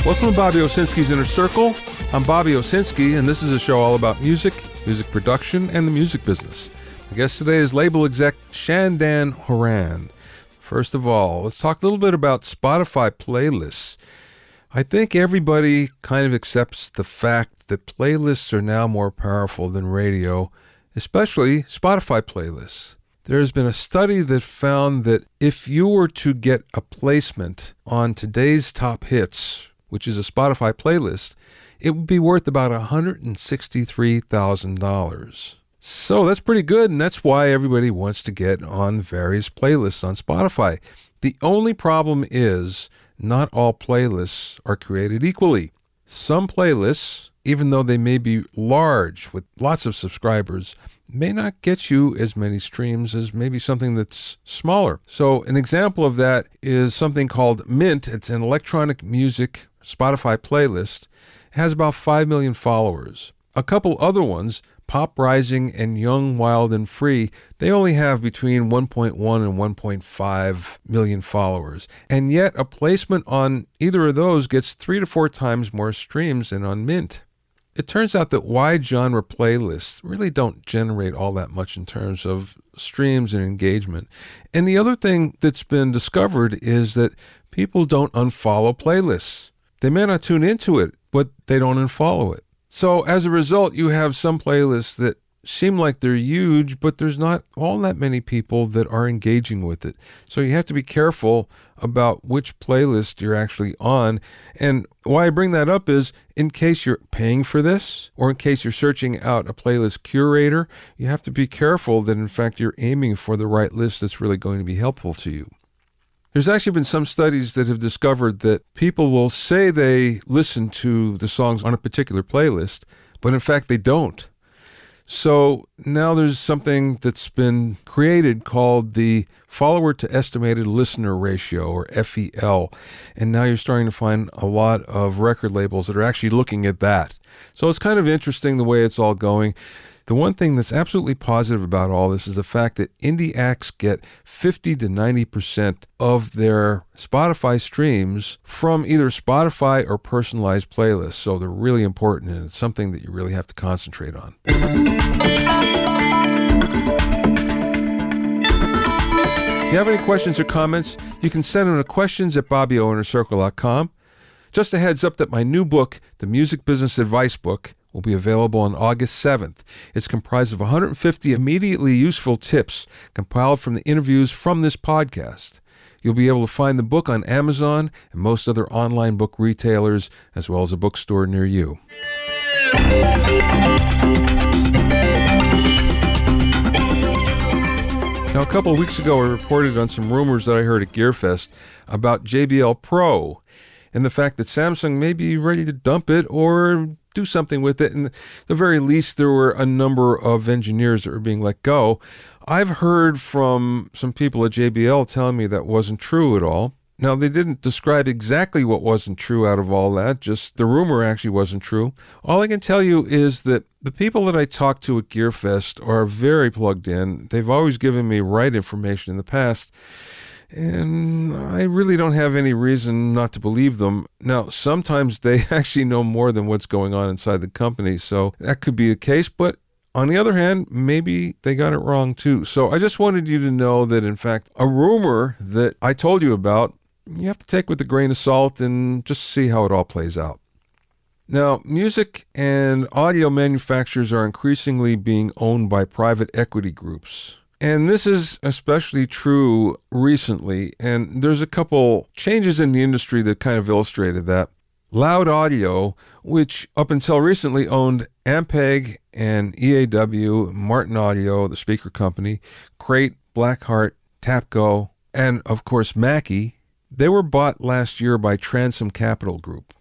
Welcome to Bobby Owsinski's Inner Circle. I'm Bobby Owsinski, and this is a show all about music, music production, and the music business. My guest today is label exec Shan Horan. First of all, let's talk a little bit about Spotify playlists. I think everybody kind of accepts the fact that playlists are now more powerful than radio, especially Spotify playlists. There's been a study that found that if you were to get a placement on today's top hits, which is a Spotify playlist, it would be worth about $163,000. So that's pretty good, and that's why everybody wants to get on various playlists on Spotify. The only problem is not all playlists are created equally. Some playlists, even though they may be large with lots of subscribers, may not get you as many streams as maybe something that's smaller. So an example of that is something called Mint. It's an electronic music Spotify playlist. It has about 5 million followers. A couple other ones, Pop Rising and Young, Wild and Free, they only have between 1.1 and 1.5 million followers. And yet a placement on either of those gets 3 to 4 times more streams than on Mint. It turns out that wide genre playlists really don't generate all that much in terms of streams and engagement. And the other thing that's been discovered is that people don't unfollow playlists. They may not tune into it, but they don't unfollow it. So as a result, you have some playlists that seem like they're huge, but there's not all that many people that are engaging with it. So you have to be careful about which playlist you're actually on. And why I bring that up is in case you're paying for this, or in case you're searching out a playlist curator, you have to be careful that in fact you're aiming for the right list that's really going to be helpful to you. There's actually been some studies that have discovered that people will say they listen to the songs on a particular playlist, but in fact they don't. So now there's something that's been created called the follower to estimated listener ratio, or FEL. And now you're starting to find a lot of record labels that are actually looking at that. So it's kind of interesting the way it's all going. The one thing that's absolutely positive about all this is the fact that indie acts get 50 to 90% of their Spotify streams from either Spotify or personalized playlists. So they're really important, and it's something that you really have to concentrate on. If you have any questions or comments, you can send them to questions@BobbyOInnerCircle.com. Just a heads up that my new book, The Music Business Advice Book, will be available on August 7th. It's comprised of 150 immediately useful tips compiled from the interviews from this podcast. You'll be able to find the book on Amazon and most other online book retailers, as well as a bookstore near you. Now, a couple of weeks ago, I reported on some rumors that I heard at GearFest about JBL Pro and the fact that Samsung may be ready to dump it or do something with it. And at the very least, there were a number of engineers that were being let go. I've heard from some people at JBL telling me that wasn't true at all. Now, they didn't describe exactly what wasn't true out of all that, just the rumor actually wasn't true. All I can tell you is that the people that I talked to at GearFest are very plugged in. They've always given me right information in the past, and I really don't have any reason not to believe them. Now, sometimes they actually know more than what's going on inside the company, so that could be the case, but on the other hand, maybe they got it wrong too. So I just wanted you to know that, in fact, a rumor that I told you about, you have to take with a grain of salt and just see how it all plays out. Now, music and audio manufacturers are increasingly being owned by private equity groups. And this is especially true recently, and there's a couple changes in the industry that kind of illustrated that. Loud Audio, which up until recently owned Ampeg and EAW, Martin Audio, the speaker company, Crate, Blackheart, Tapco, and of course Mackie, they were bought last year by Transom Capital Group.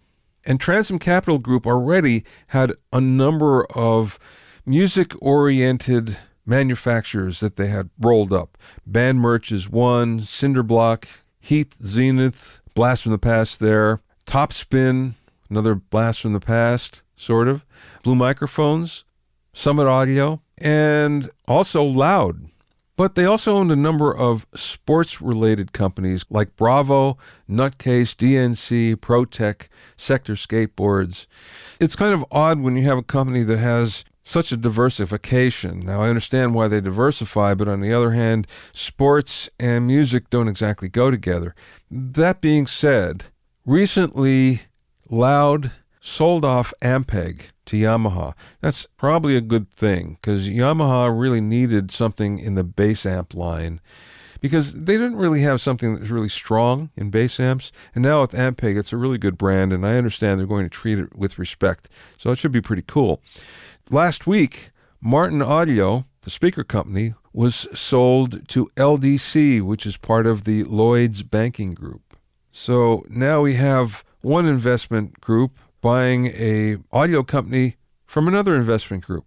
And Transom Capital Group already had a number of music-oriented manufacturers that they had rolled up. Band Merch is one, Cinderblock, Heath Zenith, Blast from the Past there, Topspin, another Blast from the Past, sort of, Blue Microphones, Summit Audio, and also Loud. But they also owned a number of sports-related companies like Bravo, Nutcase, DNC, ProTech, Sector Skateboards. It's kind of odd when you have a company that has such a diversification. Now, I understand why they diversify, but on the other hand, sports and music don't exactly go together. That being said, recently, Loud sold off Ampeg to Yamaha. That's probably a good thing because Yamaha really needed something in the bass amp line because they didn't really have something that was really strong in bass amps. And now with Ampeg, it's a really good brand, and I understand they're going to treat it with respect. So it should be pretty cool. Last week, Martin Audio, the speaker company, was sold to LDC, which is part of the Lloyd's banking group. So now we have one investment group buying a audio company from another investment group.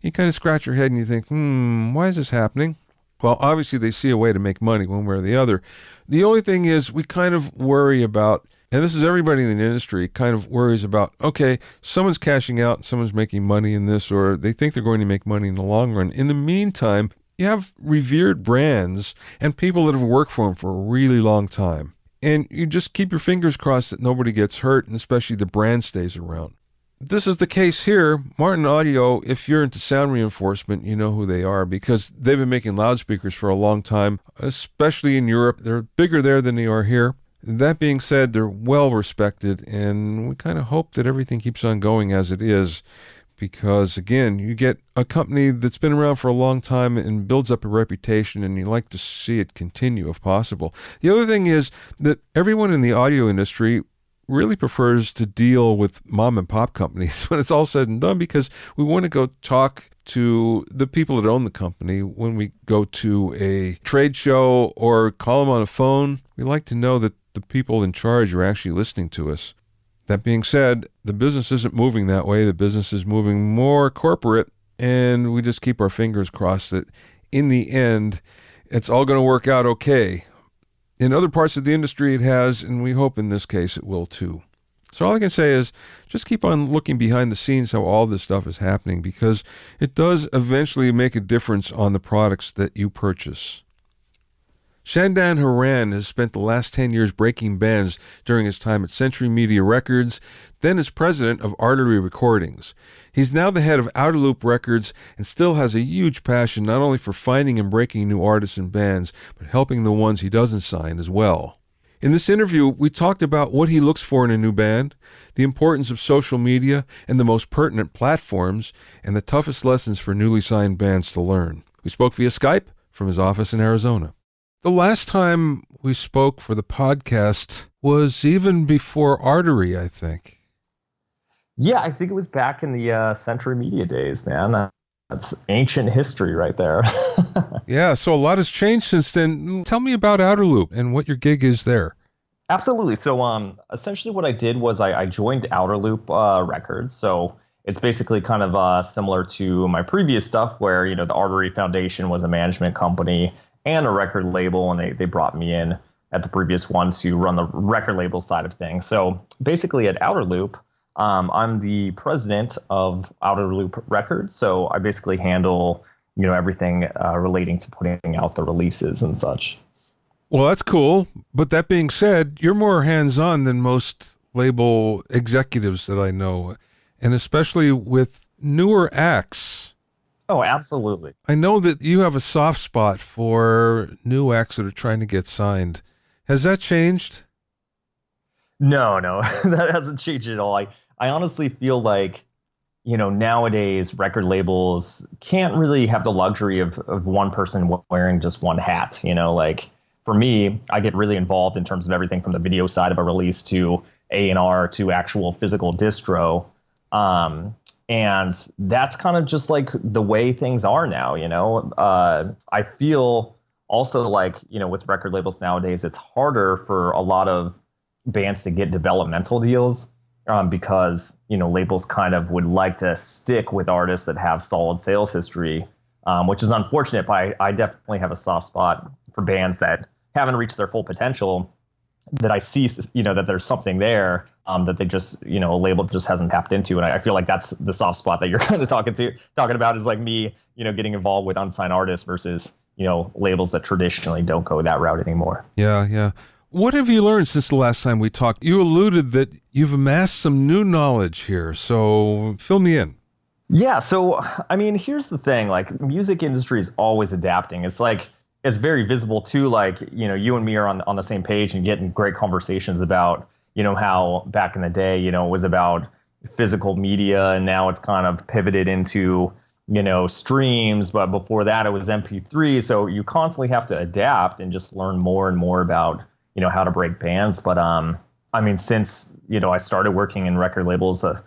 You kind of scratch your head and you think, why is this happening? Well, obviously they see a way to make money one way or the other. The only thing is we kind of worry about, and this is everybody in the industry kind of worries about, okay, someone's cashing out, someone's making money in this, or they think they're going to make money in the long run. In the meantime, you have revered brands and people that have worked for them for a really long time. And you just keep your fingers crossed that nobody gets hurt, and especially the brand stays around. This is the case here. Martin Audio, if you're into sound reinforcement, you know who they are because they've been making loudspeakers for a long time, especially in Europe. They're bigger there than they are here. That being said, they're well respected, and we kind of hope that everything keeps on going as it is because, again, you get a company that's been around for a long time and builds up a reputation, and you like to see it continue if possible. The other thing is that everyone in the audio industry really prefers to deal with mom and pop companies when it's all said and done because we want to go talk to the people that own the company when we go to a trade show or call them on a phone. We like to know that the people in charge are actually listening to us. That being said, the business isn't moving that way. The business is moving more corporate, and we just keep our fingers crossed that in the end, it's all going to work out okay. In other parts of the industry, it has, and we hope in this case it will too. So all I can say is just keep on looking behind the scenes how all this stuff is happening because it does eventually make a difference on the products that you purchase. Shan Horan has spent the last 10 years breaking bands during his time at Century Media Records, then as president of Artery Recordings. He's now the head of Outerloop Records and still has a huge passion not only for finding and breaking new artists and bands, but helping the ones he doesn't sign as well. In this interview, we talked about what he looks for in a new band, the importance of social media and the most pertinent platforms, and the toughest lessons for newly signed bands to learn. We spoke via Skype from his office in Arizona. The last time we spoke for the podcast was even before Artery, I think. Yeah, I think it was back in the Century Media days, man. That's ancient history right there. Yeah, so a lot has changed since then. Tell me about Outerloop and what your gig is there. Absolutely. So essentially what I did was I joined Outerloop Records. So it's basically kind of similar to my previous stuff where, you know, the Artery Foundation was a management company and a record label, and they brought me in at the previous one to run the record label side of things. So basically at Outerloop, I'm the president of Outerloop Records. So I basically handle, you know, everything relating to putting out the releases and such. Well, that's cool. But that being said, you're more hands-on than most label executives that I know, and especially with newer acts. Oh, absolutely. I know that you have a soft spot for new acts that are trying to get signed. Has that changed? No, that hasn't changed at all. I honestly feel like, you know, nowadays record labels can't really have the luxury of one person wearing just one hat. You know, like for me, I get really involved in terms of everything from the video side of a release to A&R to actual physical distro. And that's kind of just like the way things are now, you know. I feel also like, you know, with record labels nowadays, it's harder for a lot of bands to get developmental deals because, you know, labels kind of would like to stick with artists that have solid sales history, which is unfortunate. But I definitely have a soft spot for bands that haven't reached their full potential, that I see, you know, that there's something there that they just, you know, a label just hasn't tapped into. And I feel like that's the soft spot that you're kind of talking about is like me, you know, getting involved with unsigned artists versus, labels that traditionally don't go that route anymore. Yeah, yeah. What have you learned since the last time we talked? You alluded that you've amassed some new knowledge here, so fill me in. Yeah, so I mean, here's the thing, like music industry is always adapting. It's like it's very visible too, like, you and me are on the same page and getting great conversations about, how back in the day, it was about physical media and now it's kind of pivoted into, streams, but before that it was MP3. So you constantly have to adapt and just learn more and more about, how to break bands. But I mean, since, I started working in record labels, a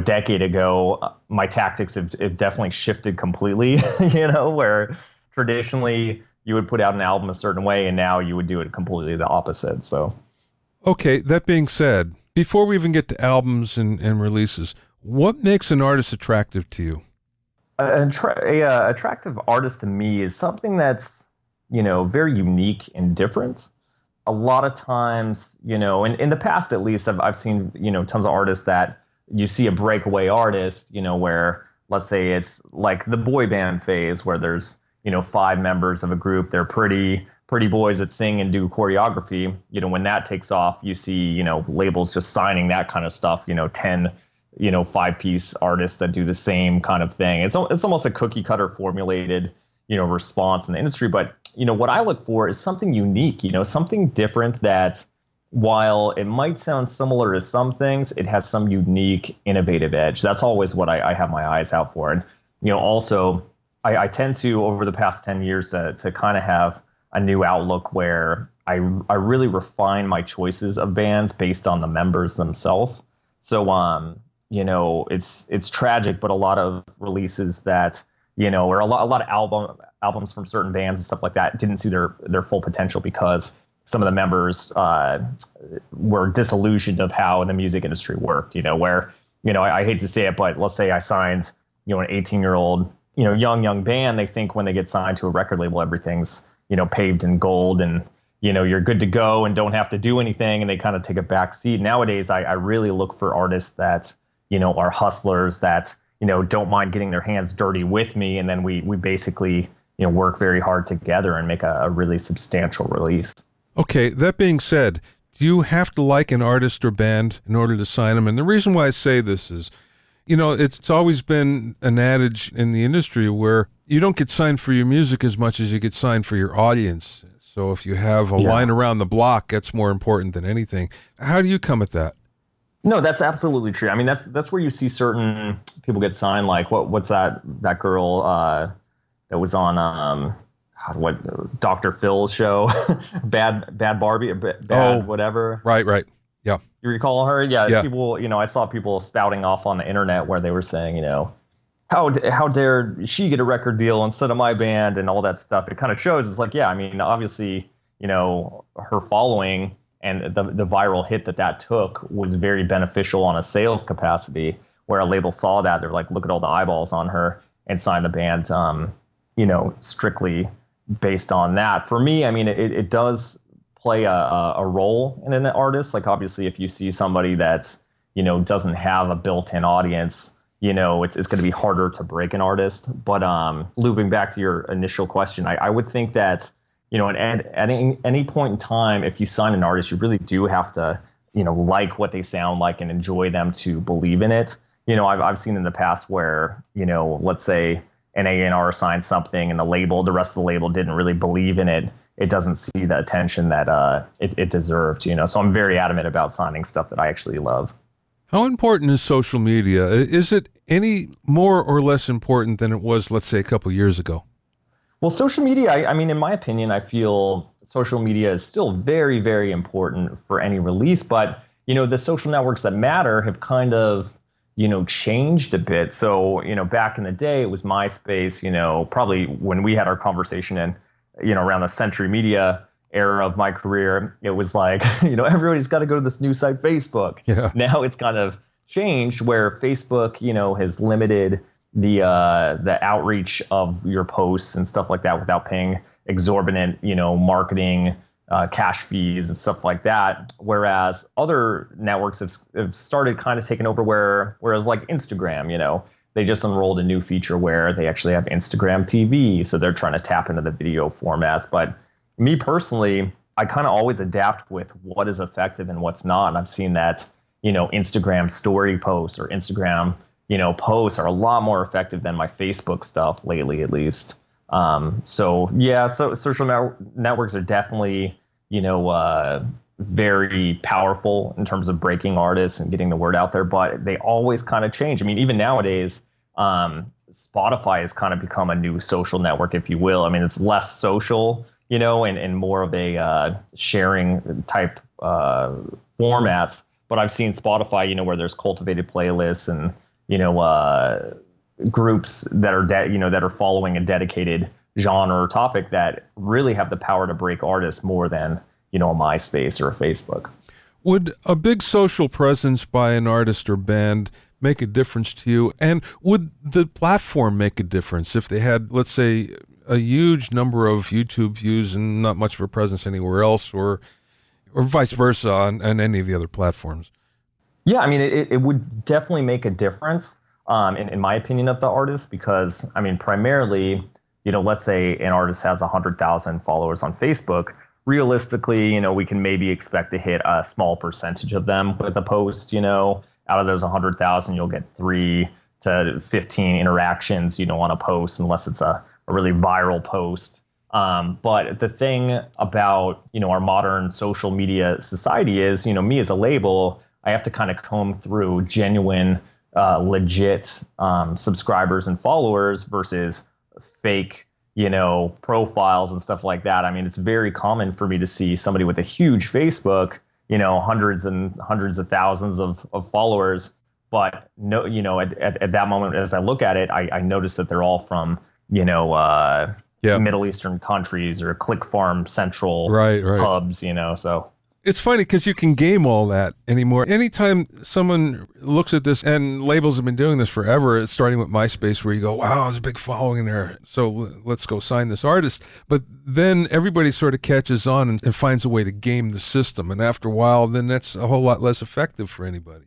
decade ago, my tactics have definitely shifted completely, where traditionally you would put out an album a certain way and now you would do it completely the opposite. So, Okay, that being said, before we even get to albums and releases, what makes an artist attractive to you? a attractive artist to me is something that's, very unique and different. A lot of times, in the past at least, I've seen, tons of artists that you see a breakaway artist, where let's say it's like the boy band phase where there's, five members of a group. They're pretty boys that sing and do choreography. When that takes off, you see, labels just signing that kind of stuff, 10, five-piece artists that do the same kind of thing. It's almost a cookie cutter formulated, response in the industry. But, what I look for is something unique, something different that while it might sound similar to some things, it has some unique, innovative edge. That's always what I have my eyes out for. And, also, I tend to, over the past 10 years, to kind of have a new outlook where I really refine my choices of bands based on the members themselves. So, it's tragic, but a lot of releases that, or a lot of albums from certain bands and stuff like that didn't see their full potential because some of the members were disillusioned of how the music industry worked, where, I hate to say it, but let's say I signed, an 18-year-old, young band. They think when they get signed to a record label, everything's, paved in gold and, you're good to go and don't have to do anything. And they kind of take a back seat. Nowadays, I really look for artists that, are hustlers that, don't mind getting their hands dirty with me. And then we basically, work very hard together and make a really substantial release. Okay, that being said, do you have to like an artist or band in order to sign them? And the reason why I say this is, it's always been an adage in the industry where you don't get signed for your music as much as you get signed for your audience. So if you have a line around the block, that's more important than anything. How do you come at that? No, that's absolutely true. I mean, that's where you see certain people get signed. Like what's that girl that was on Dr. Phil's show, bad Barbie, whatever. Right. Yeah. You recall her? Yeah. People, I saw people spouting off on the internet where they were saying, how dare she get a record deal instead of my band and all that stuff. It kind of shows it's like, yeah, I mean, obviously, her following and the viral hit that took was very beneficial on a sales capacity where a label saw that. They're like, look at all the eyeballs on her and signed the band, strictly based on that. For me, I mean, it does play a role in an artist. Like, obviously, if you see somebody that's, doesn't have a built-in audience, it's going to be harder to break an artist. But looping back to your initial question, I would think that, at any point in time, if you sign an artist, you really do have to, like what they sound like and enjoy them to believe in it. I've seen in the past where, let's say an A&R signed something and the rest of the label didn't really believe in it. It doesn't see the attention that it deserved, So I'm very adamant about signing stuff that I actually love. How important is social media? Is it any more or less important than it was, let's say, a couple of years ago? Well, social media, I mean, in my opinion, I feel social media is still very, very important for any release. But, the social networks that matter have kind of, changed a bit. So, back in the day, it was MySpace, probably when we had our conversation in, around the Century Media era of my career, it was like, everybody's got to go to this new site, Facebook. Yeah. Now it's kind of changed where Facebook, has limited the outreach of your posts and stuff like that without paying exorbitant, marketing cash fees and stuff like that. Whereas other networks have started kind of taking over whereas like Instagram, they just enrolled a new feature where they actually have Instagram TV. So they're trying to tap into the video formats. But me personally, I kind of always adapt with what is effective and what's not. And I've seen that, Instagram story posts or Instagram, posts are a lot more effective than my Facebook stuff lately, at least. So yeah, so social networks are definitely, very powerful in terms of breaking artists and getting the word out there, but they always kind of change. I mean, even nowadays, Spotify has kind of become a new social network, if you will. I mean, it's less social, and more of a sharing type format. But I've seen Spotify, where there's cultivated playlists and, groups that are that are following a dedicated genre or topic that really have the power to break artists more than a MySpace or a Facebook. Would a big social presence by an artist or band make a difference to you? And would the platform make a difference if they had, let's say, a huge number of YouTube views and not much of a presence anywhere else, or vice versa on any of the other platforms? Yeah, I mean, it would definitely make a difference, in my opinion, of the artist, because, I mean, primarily, let's say an artist has 100,000 followers on Facebook. Realistically, we can maybe expect to hit a small percentage of them with a post. Out of those 100,000, you'll get 3 to 15 interactions, on a post, unless it's a really viral post. But the thing about, our modern social media society is, me as a label, I have to kind of comb through genuine, legit subscribers and followers versus fake, profiles and stuff like that. I mean, it's very common for me to see somebody with a huge Facebook, hundreds and hundreds of thousands of followers. But no, at that moment, as I look at it, I notice that they're all from, Middle Eastern countries or click farm central hubs, so. It's funny because you can game all that anymore. Anytime someone looks at this, and labels have been doing this forever, it's starting with MySpace, where you go, wow, there's a big following there, so let's go sign this artist. But then everybody sort of catches on and finds a way to game the system. And after a while, then that's a whole lot less effective for anybody.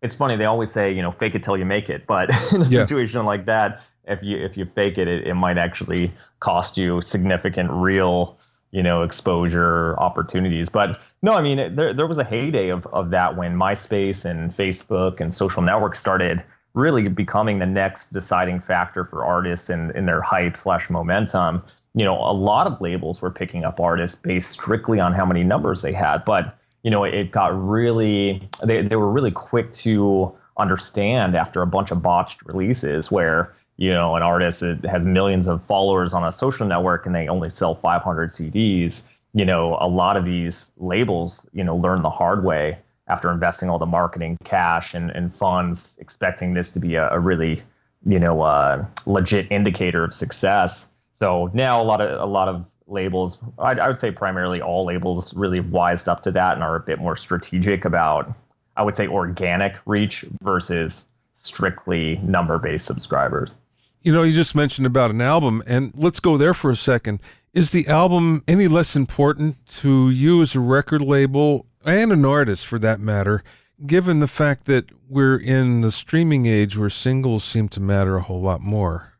It's funny, they always say, fake it till you make it. But in a situation like that, if you fake it, it might actually cost you significant real exposure opportunities. But no, I mean, there was a heyday of that when MySpace and Facebook and social networks started really becoming the next deciding factor for artists and in their hype/momentum. A lot of labels were picking up artists based strictly on how many numbers they had. But, it got really, they were really quick to understand after a bunch of botched releases where, an artist has millions of followers on a social network and they only sell 500 CDs. A lot of these labels, learn the hard way after investing all the marketing cash and funds, expecting this to be a really, legit indicator of success. So now a lot of labels, I would say primarily all labels, really have wised up to that and are a bit more strategic about, I would say, organic reach versus strictly number-based subscribers. You just mentioned about an album, and let's go there for a second. Is the album any less important to you as a record label, and an artist for that matter, given the fact that we're in the streaming age where singles seem to matter a whole lot more?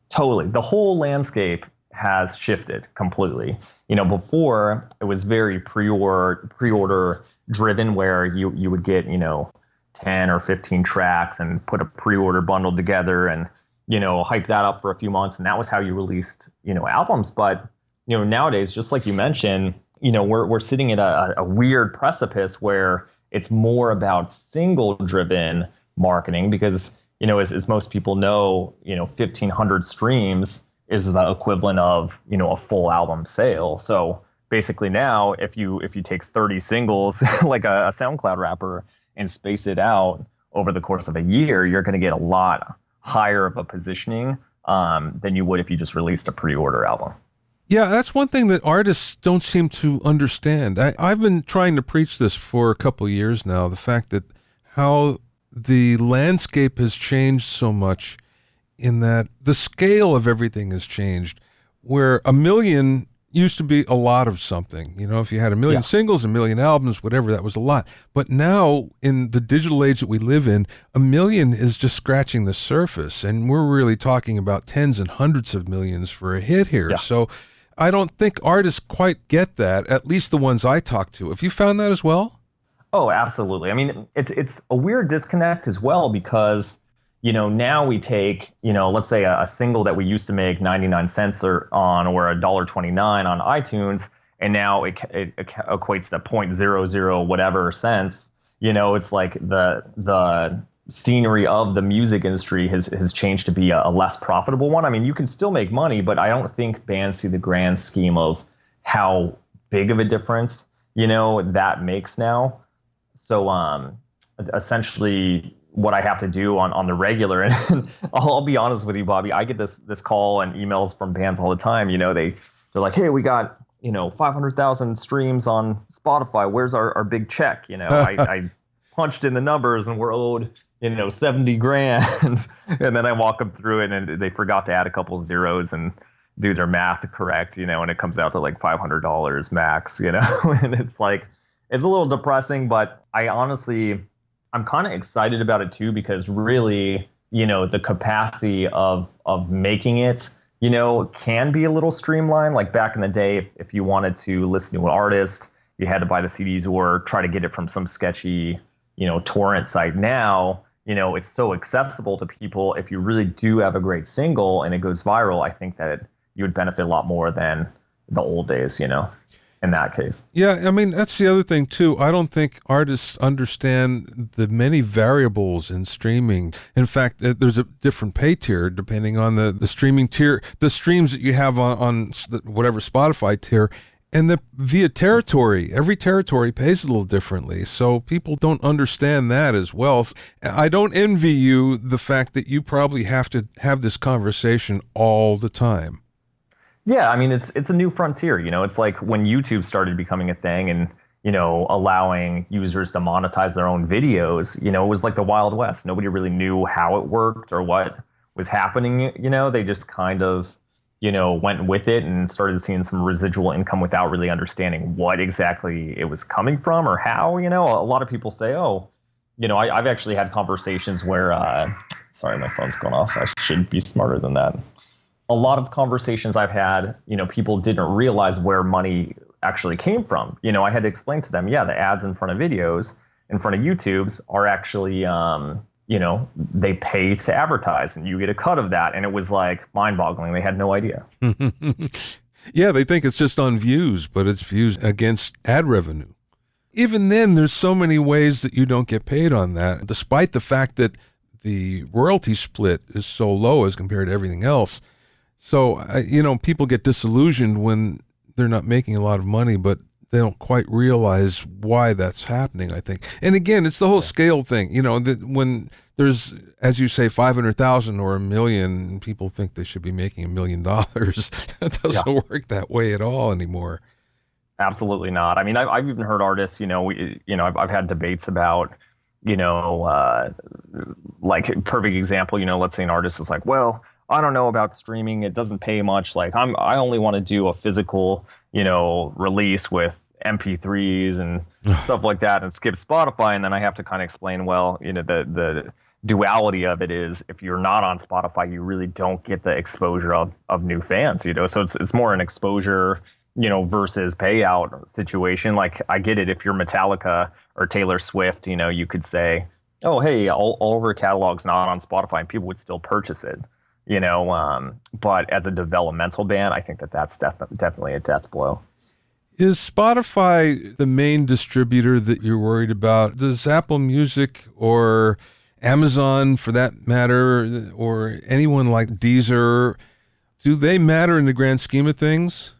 Totally. The whole landscape has shifted completely. Before it was very pre-order driven, where you would get, 10 or 15 tracks and put a pre-order bundle together and, hype that up for a few months. And that was how you released, albums. But, nowadays, just like you mentioned, we're sitting at a weird precipice where it's more about single driven marketing because, as most people know, 1,500 streams is the equivalent of, a full album sale. So basically now, if you take 30 singles like a SoundCloud rapper and space it out over the course of a year, you're going to get a lot higher of a positioning than you would if you just released a pre-order album. Yeah, that's one thing that artists don't seem to understand. I've been trying to preach this for a couple of years now, the fact that how the landscape has changed so much in that the scale of everything has changed, where 1 million used to be a lot of something. You know, if you had a million Yeah. singles, a million albums, whatever, that was a lot. But now, in the digital age that we live in, a million is just scratching the surface. And we're really talking about tens and hundreds of millions for a hit here. Yeah. So I don't think artists quite get that, at least the ones I talk to. Have you found that as well? Oh, absolutely. I mean, it's a weird disconnect as well because, now we take, let's say a single that we used to make 99 cents or $1.29 on iTunes, and now it equates to point zero zero whatever cents. It's like the scenery of the music industry has changed to be a less profitable one. I mean, you can still make money, but I don't think bands see the grand scheme of how big of a difference, that makes now. So essentially what I have to do on the regular, and I'll be honest with you, Bobby, I get this call and emails from bands all the time. They're like, hey, we got 500,000 streams on Spotify. Where's our big check? I punched in the numbers and we're owed 70 grand. And then I walk them through it and they forgot to add a couple of zeros and do their math correct, and it comes out to like $500 max, and it's like, it's a little depressing, but I'm kind of excited about it too, because really, the capacity of making it, can be a little streamlined. Like back in the day, if you wanted to listen to an artist, you had to buy the CDs or try to get it from some sketchy, torrent site. Now, it's so accessible to people. If you really do have a great single and it goes viral, I think that you would benefit a lot more than the old days, in that case. Yeah, I mean, that's the other thing, too. I don't think artists understand the many variables in streaming. In fact, there's a different pay tier depending on the streaming tier, the streams that you have on whatever Spotify tier, and via territory. Every territory pays a little differently, so people don't understand that as well. I don't envy you the fact that you probably have to have this conversation all the time. Yeah, I mean, it's a new frontier. It's like when YouTube started becoming a thing and, allowing users to monetize their own videos, it was like the Wild West. Nobody really knew how it worked or what was happening. They just kind of, went with it and started seeing some residual income without really understanding what exactly it was coming from or how. A lot of people say, oh, I've actually had conversations where, sorry, my phone's going off. I should be smarter than that. A lot of conversations I've had, people didn't realize where money actually came from. I had to explain to them, yeah, the ads in front of videos, in front of YouTube's are actually, they pay to advertise and you get a cut of that. And it was like mind-boggling. They had no idea. Yeah, they think it's just on views, but it's views against ad revenue. Even then, there's so many ways that you don't get paid on that, despite the fact that the royalty split is so low as compared to everything else. So, people get disillusioned when they're not making a lot of money, but they don't quite realize why that's happening, I think. And again, it's the whole scale thing. That when there's, as you say, 500,000 or a million, people think they should be making $1 million. It doesn't work that way at all anymore. Absolutely not. I mean, I've even heard artists, I've had debates about, like perfect example, let's say an artist is like, well, I don't know about streaming. It doesn't pay much. Like I only want to do a physical, release with MP3s and stuff like that and skip Spotify. And then I have to kind of explain, well, the duality of it is if you're not on Spotify, you really don't get the exposure of new fans, so it's more an exposure, versus payout situation. Like I get it. If you're Metallica or Taylor Swift, you could say, oh, hey, all of our catalog's not on Spotify and people would still purchase it. But as a developmental band, I think that's definitely a death blow. Is Spotify the main distributor that you're worried about? Does Apple Music or Amazon, for that matter, or anyone like Deezer, do they matter in the grand scheme of things?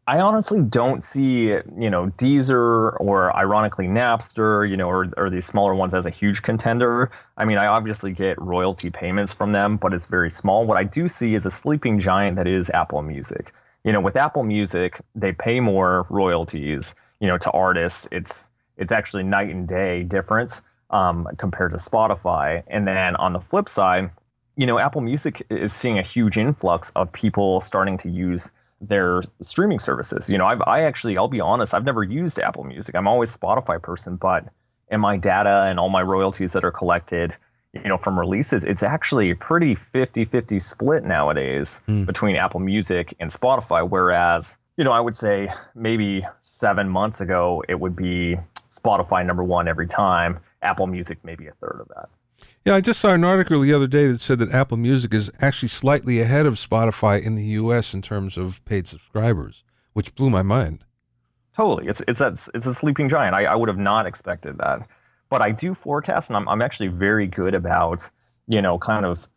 I honestly don't see, Deezer or ironically Napster, or these smaller ones as a huge contender. I mean, I obviously get royalty payments from them, but it's very small. What I do see is a sleeping giant that is Apple Music. With Apple Music, they pay more royalties, to artists. It's actually night and day difference compared to Spotify. And then on the flip side, Apple Music is seeing a huge influx of people starting to use their streaming services. I'll be honest, I've never used Apple Music. I'm always a Spotify person, but in my data and all my royalties that are collected, from releases, it's actually a pretty 50-50 split nowadays between Apple Music and Spotify. Whereas, I would say maybe 7 months ago, it would be Spotify number one every time, Apple Music maybe a third of that. Yeah, I just saw an article the other day that said that Apple Music is actually slightly ahead of Spotify in the U.S. in terms of paid subscribers, which blew my mind. Totally. It's a sleeping giant. I would have not expected that. But I do forecast, and I'm actually very good about, kind of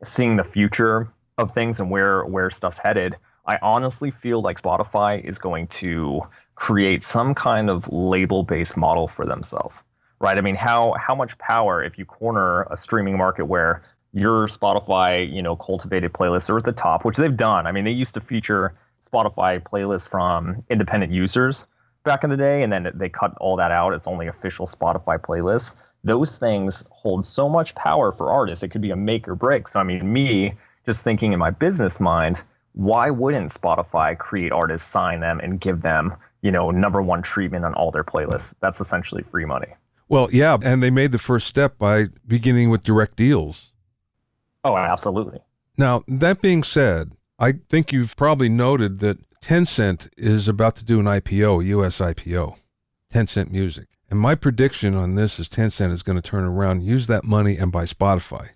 seeing the future of things and where stuff's headed. I honestly feel like Spotify is going to create some kind of label-based model for themselves, right? I mean, how much power if you corner a streaming market where your Spotify, cultivated playlists are at the top, which they've done. I mean, they used to feature Spotify playlists from independent users back in the day, and then they cut all that out. It's only official Spotify playlists. Those things hold so much power for artists. It could be a make or break. So, I mean, me just thinking in my business mind, why wouldn't Spotify create artists, sign them, and give them, number one treatment on all their playlists? That's essentially free money. Well, yeah, and they made the first step by beginning with direct deals. Oh, absolutely. Now, that being said, I think you've probably noted that Tencent is about to do an IPO, a U.S. IPO, Tencent Music. And my prediction on this is Tencent is going to turn around, use that money, and buy Spotify.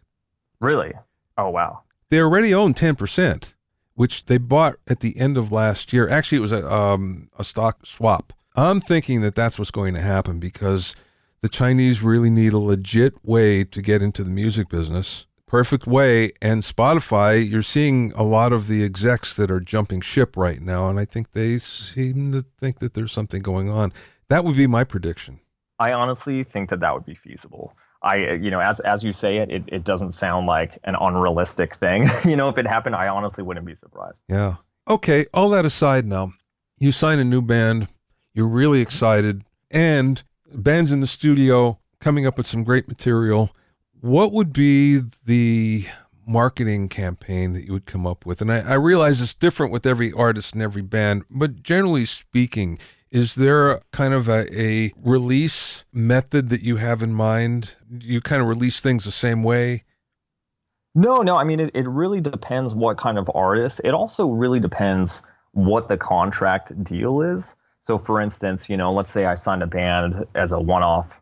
Really? Oh, wow. They already own 10%, which they bought at the end of last year. Actually, it was a stock swap. I'm thinking that that's what's going to happen because the Chinese really need a legit way to get into the music business. Perfect way. And Spotify, you're seeing a lot of the execs that are jumping ship right now, and I think they seem to think that there's something going on. That would be my prediction. I honestly think that would be feasible. As you say it doesn't sound like an unrealistic thing. If it happened, I honestly wouldn't be surprised. Yeah. Okay, all that aside now, you sign a new band, you're really excited, and band's in the studio coming up with some great material. What would be the marketing campaign that you would come up with? And I realize it's different with every artist and every band, but generally speaking, is there kind of a release method that you have in mind? Do you kind of release things the same way? No. I mean, it really depends what kind of artist. It also really depends what the contract deal is. So, for instance, let's say I signed a band as a one-off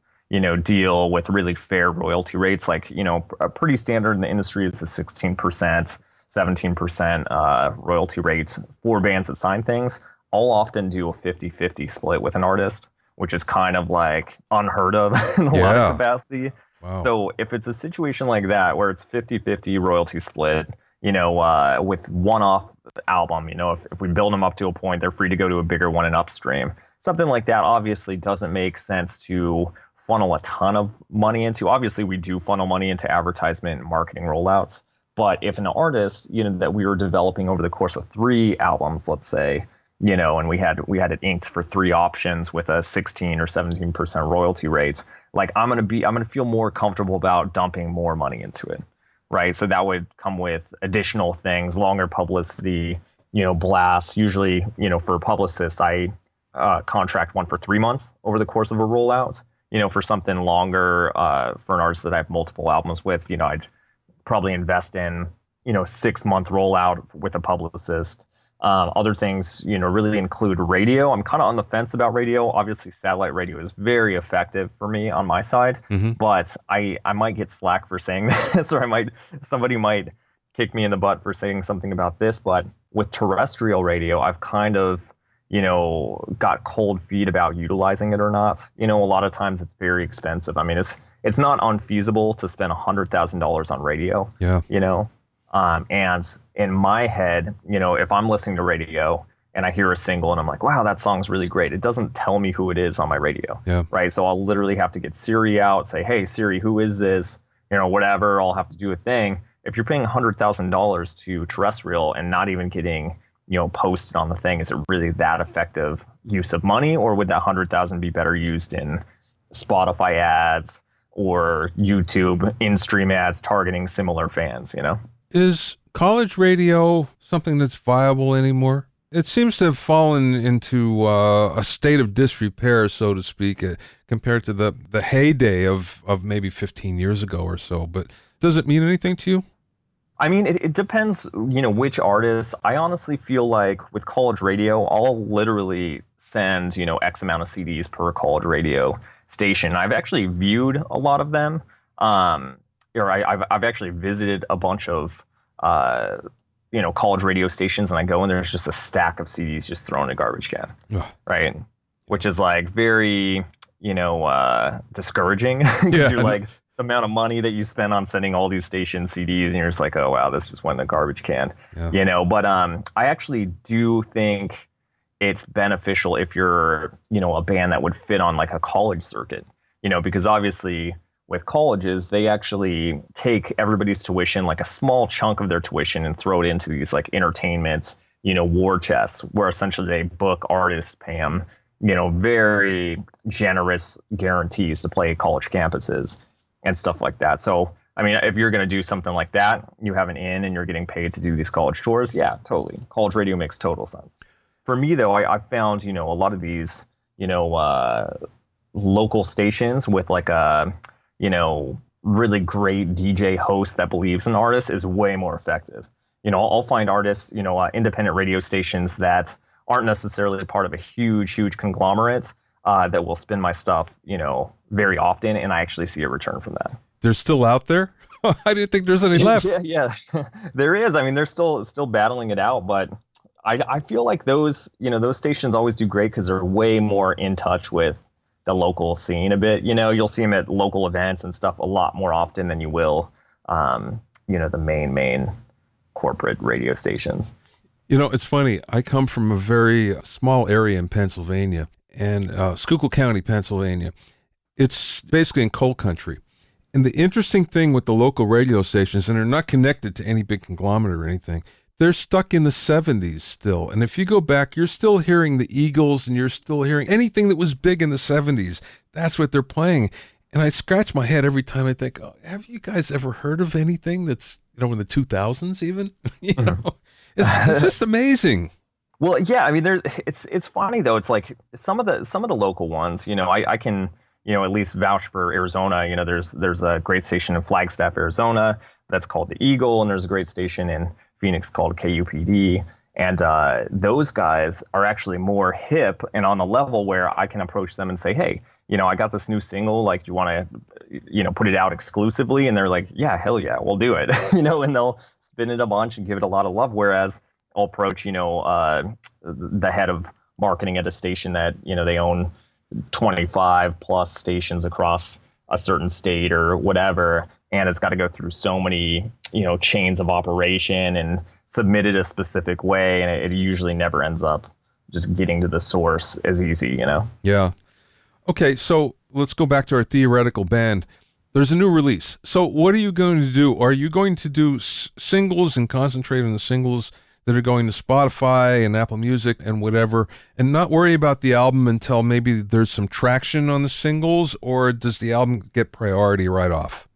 deal with really fair royalty rates, like, a pretty standard in the industry is a 16%, 17% royalty rates for bands that sign things. I'll often do a 50-50 split with an artist, which is kind of like unheard of in a lot of capacity. Wow. So if it's a situation like that where it's 50-50 royalty split, with one-off album, if we build them up to a point, they're free to go to a bigger one and upstream. Something like that obviously doesn't make sense to funnel a ton of money into. Obviously, we do funnel money into advertisement and marketing rollouts. But if an artist, that we were developing over the course of 3 albums, let's say, and we had it inked for 3 options with a 16 or 17% royalty rates, like I'm gonna feel more comfortable about dumping more money into it, right? So that would come with additional things, longer publicity, blasts. Usually, for publicists, I contract one for 3 months over the course of a rollout. For something longer, for an artist that I have multiple albums with, I'd probably invest in, 6-month rollout with a publicist. Other things, really include radio. I'm kind of on the fence about radio. Obviously, satellite radio is very effective for me on my side, but I might get slack for saying this, or somebody might kick me in the butt for saying something about this. But with terrestrial radio, I've kind of got cold feet about utilizing it or not. A lot of times it's very expensive. I mean, it's not unfeasible to spend $100,000 on radio. Yeah. And in my head, if I'm listening to radio and I hear a single and I'm like, wow, that song's really great, it doesn't tell me who it is on my radio. Yeah. Right. So I'll literally have to get Siri out, say, hey, Siri, who is this? Whatever. I'll have to do a thing. If you're paying $100,000 to terrestrial and not even getting posted on the thing, is it really that effective use of money, or would that 100,000 be better used in Spotify ads or YouTube in-stream ads targeting similar fans? Is college radio something that's viable anymore? It seems to have fallen into a state of disrepair, so to speak, compared to the heyday of maybe 15 years ago or so. But does it mean anything to you? I mean, it depends, which artists. I honestly feel like with college radio, I'll literally send, X amount of CDs per college radio station. I've actually viewed a lot of them. I've actually visited a bunch of, college radio stations, and I go and there's just a stack of CDs just thrown in a garbage can, right? Which is like very, discouraging because you're like, the amount of money that you spend on sending all these station CDs, and you're just like, oh wow, this just went in the garbage can, But I actually do think it's beneficial if you're, a band that would fit on like a college circuit, because obviously with colleges, they actually take everybody's tuition, like a small chunk of their tuition, and throw it into these like entertainment, war chests, where essentially they book artists, pay them, very generous guarantees to play college campuses and stuff like that. So, I mean, if you're going to do something like that, you have an in and you're getting paid to do these college tours. Yeah, totally. College radio makes total sense. For me, though, I found, a lot of these, local stations with like a, really great DJ host that believes in artists is way more effective. I'll find artists, independent radio stations that aren't necessarily part of a huge conglomerate that will spin my stuff, very often, and I actually see a return from that. They're still out there? I didn't think there's any left. Yeah, there is. I mean, they're still battling it out, but I feel like those stations always do great because they're way more in touch with the local scene a bit. You'll see them at local events and stuff a lot more often than you will, the main corporate radio stations. It's funny. I come from a very small area in Pennsylvania, and Schuylkill County, Pennsylvania. It's basically in coal country. And the interesting thing with the local radio stations, and they're not connected to any big conglomerate or anything, they're stuck in the 70s still. And if you go back, you're still hearing the Eagles, and you're still hearing anything that was big in the 70s. That's what they're playing. And I scratch my head every time I think, oh, have you guys ever heard of anything that's, in the 2000s even? It's just amazing. Well, yeah, I mean, it's funny though. It's like some of the local ones, I can, at least vouch for Arizona. There's a great station in Flagstaff, Arizona that's called the Eagle, and there's a great station in Phoenix called KUPD. And those guys are actually more hip and on the level where I can approach them and say, hey, I got this new single, like, do you want to, put it out exclusively? And they're like, yeah, hell yeah, we'll do it. And they'll spin it a bunch and give it a lot of love. Whereas I'll approach, the head of marketing at a station that, they own 25 plus stations across a certain state or whatever. And it's got to go through so many, chains of operation and submit it a specific way. And it usually never ends up just getting to the source as easy, Yeah. Okay. So let's go back to our theoretical band. There's a new release. So what are you going to do? Are you going to do singles and concentrate on the singles that are going to Spotify and Apple Music and whatever, and not worry about the album until maybe there's some traction on the singles, or does the album get priority right off?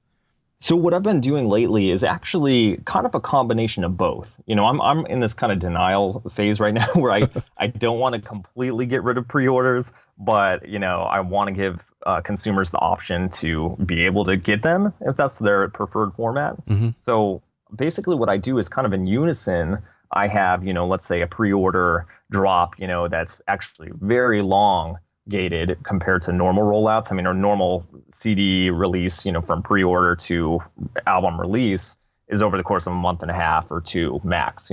So what I've been doing lately is actually kind of a combination of both. I'm in this kind of denial phase right now where I don't want to completely get rid of pre-orders, but, I want to give consumers the option to be able to get them if that's their preferred format. Mm-hmm. So basically what I do is kind of in unison. I have, let's say a pre-order drop, that's actually very long gated compared to normal rollouts. I mean, our normal CD release, from pre-order to album release is over the course of a month and a half or two max.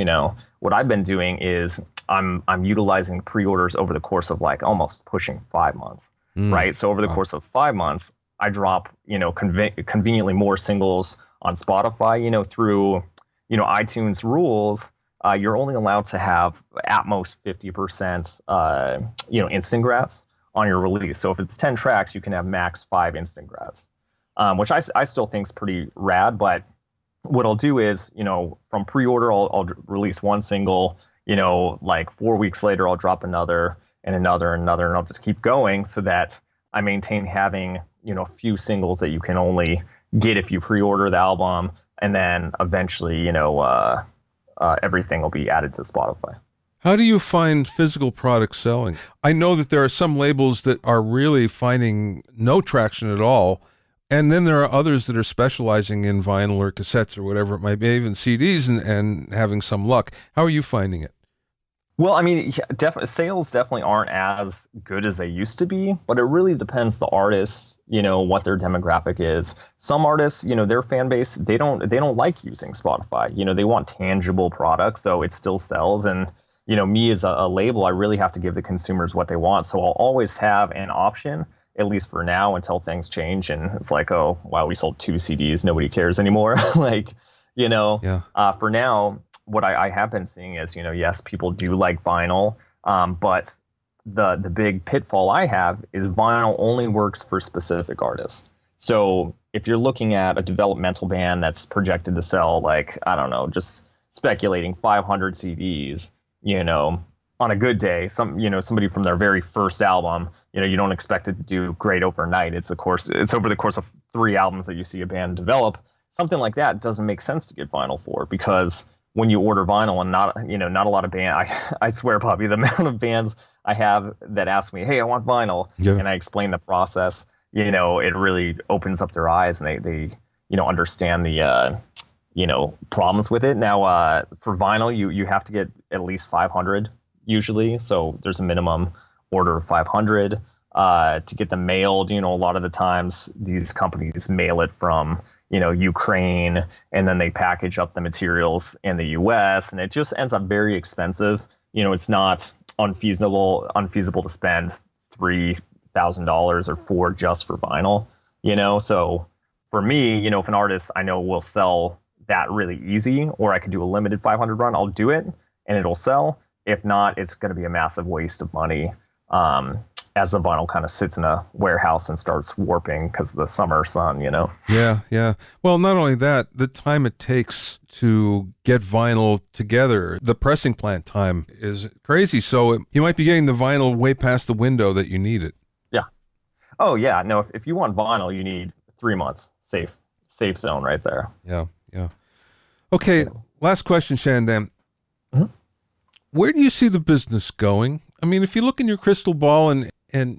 What I've been doing is I'm utilizing pre-orders over the course of like almost pushing 5 months, right? So over the course of 5 months, I drop, conveniently more singles on Spotify, through, iTunes rules. You're only allowed to have at most 50%, instant grats on your release. So if it's 10 tracks, you can have max 5 instant grats, which I still think is pretty rad. But what I'll do is, from pre-order, I'll release one single, like 4 weeks later, I'll drop another and another and another, and I'll just keep going so that I maintain having, a few singles that you can only get if you pre-order the album. And then eventually, everything will be added to Spotify. How do you find physical products selling? I know that there are some labels that are really finding no traction at all. And then there are others that are specializing in vinyl or cassettes or whatever it might be, even CDs, and having some luck. How are you finding it? Well, I mean, yeah, sales definitely aren't as good as they used to be, but it really depends the artists, what their demographic is. Some artists, their fan base, they don't like using Spotify. They want tangible products, so it still sells. And me as a label, I really have to give the consumers what they want. So I'll always have an option, at least for now, until things change. And it's like, oh, wow, we sold 2 CDs, nobody cares anymore. Like, Yeah. for now, what I have been seeing is, yes, people do like vinyl, but the big pitfall I have is vinyl only works for specific artists. So if you're looking at a developmental band that's projected to sell, like, I don't know, just speculating 500 CDs, on a good day, somebody from their very first album, you don't expect it to do great overnight. It's over the course of 3 albums that you see a band develop. Something like that doesn't make sense to get vinyl for, because when you order vinyl, and not a lot of I swear, Bobby, the amount of bands I have that ask me, hey, I want vinyl, Yeah. and I explain the process, it really opens up their eyes, and they understand the problems with it. Now, for vinyl, you have to get at least 500 usually, so there's a minimum order of 500. To get them mailed, a lot of the times these companies mail it from, Ukraine, and then they package up the materials in the US, and it just ends up very expensive. It's not unfeasible to spend $3,000 or four just for vinyl, So for me, if an artist I know will sell that really easy, or I could do a limited 500 run, I'll do it and it'll sell. If not, it's going to be a massive waste of money. As the vinyl kind of sits in a warehouse and starts warping because of the summer sun, Yeah, yeah. Well, not only that, the time it takes to get vinyl together, the pressing plant time is crazy. So you might be getting the vinyl way past the window that you need it. Yeah. Oh, yeah. No, if you want vinyl, you need 3 months. Safe zone right there. Yeah, yeah. Okay, last question, Shan. Mhm. Where do you see the business going? I mean, if you look in your crystal ball and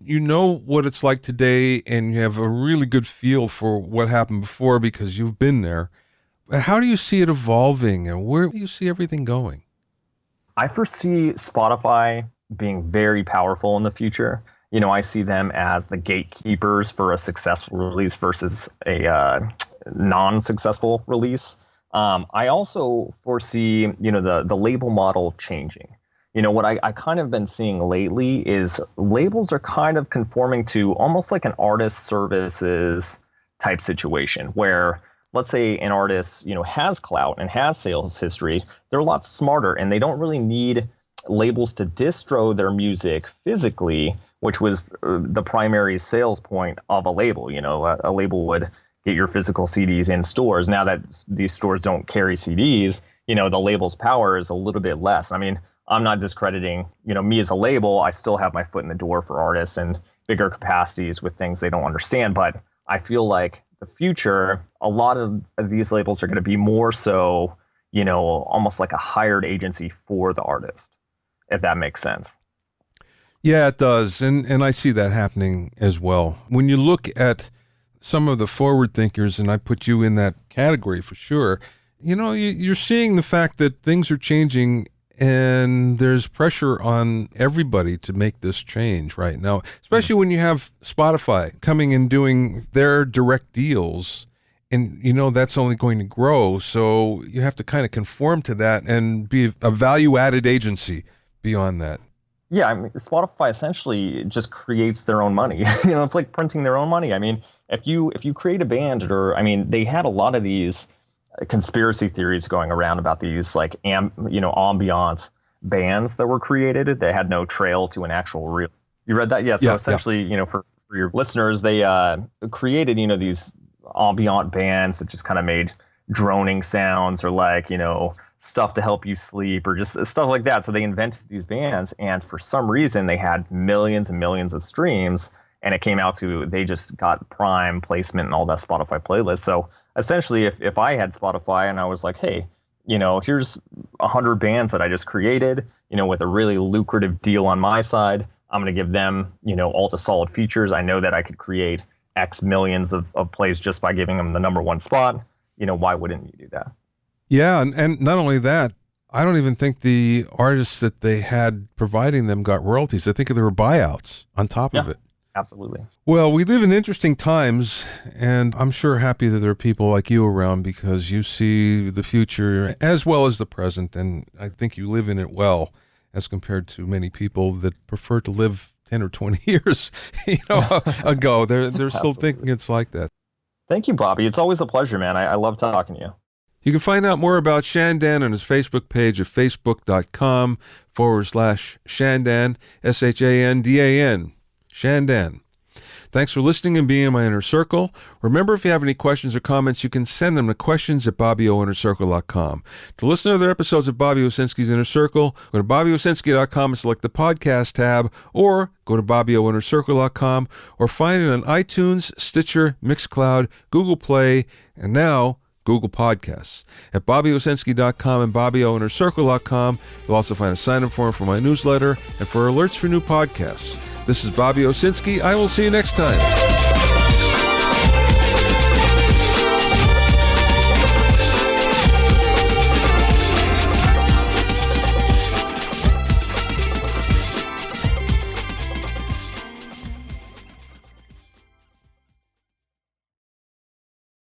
you know what it's like today, and you have a really good feel for what happened before because you've been there, how do you see it evolving, and where do you see everything going? I foresee Spotify being very powerful in the future. I see them as the gatekeepers for a successful release versus a non-successful release. I also foresee, the label model changing. What I kind of been seeing lately is labels are kind of conforming to almost like an artist services type situation where, let's say an artist, has clout and has sales history. They're a lot smarter, and they don't really need labels to distro their music physically, which was the primary sales point of a label. A label would get your physical CDs in stores. Now that these stores don't carry CDs, the label's power is a little bit less. I mean, I'm not discrediting, me as a label. I still have my foot in the door for artists and bigger capacities with things they don't understand. But I feel like the future, a lot of these labels are going to be more so, almost like a hired agency for the artist, if that makes sense. Yeah, it does. And I see that happening as well. When you look at some of the forward thinkers, and I put you in that category for sure, you're seeing the fact that things are changing, and there's pressure on everybody to make this change right now, especially when you have Spotify coming and doing their direct deals. And, that's only going to grow. So you have to kind of conform to that and be a value-added agency beyond that. Yeah, I mean, Spotify essentially just creates their own money. It's like printing their own money. I mean, if you create a band, or I mean, they had a lot of these conspiracy theories going around about these like ambient bands that were created. They had no trail to an actual real. You read that? Yeah. So essentially, for your listeners, they created these ambient bands that just kind of made droning sounds, or like stuff to help you sleep, or just stuff like that. So they invented these bands, and for some reason they had millions and millions of streams, and it came out to they just got prime placement and all that Spotify playlists. So essentially, if I had Spotify and I was like, hey, here's 100 bands that I just created, with a really lucrative deal on my side. I'm going to give them, all the solid features. I know that I could create X millions of plays just by giving them the number one spot. Why wouldn't you do that? Yeah, and not only that, I don't even think the artists that they had providing them got royalties. I think there were buyouts on top of it. Absolutely. Well, we live in interesting times, and I'm sure happy that there are people like you around because you see the future as well as the present, and I think you live in it well as compared to many people that prefer to live 10 or 20 years ago. They're still thinking it's like that. Thank you, Bobby. It's always a pleasure, man. I love talking to you. You can find out more about Shandan on his Facebook page at facebook.com/Shandan, Shandan. Shandan. Thanks for listening and being in my inner circle. Remember, if you have any questions or comments, you can send them to questions@BobbyOInnerCircle.com. To listen to other episodes of Bobby Owsinski's Inner Circle, go to BobbyOwsinski.com and select the podcast tab, or go to BobbyOInnerCircle.com, or find it on iTunes, Stitcher, Mixcloud, Google Play, and now Google Podcasts. At BobbyOwsinski.com and BobbyOInnerCircle.com, you'll also find a sign-up form for my newsletter and for alerts for new podcasts. This is Bobby Owsinski. I will see you next time.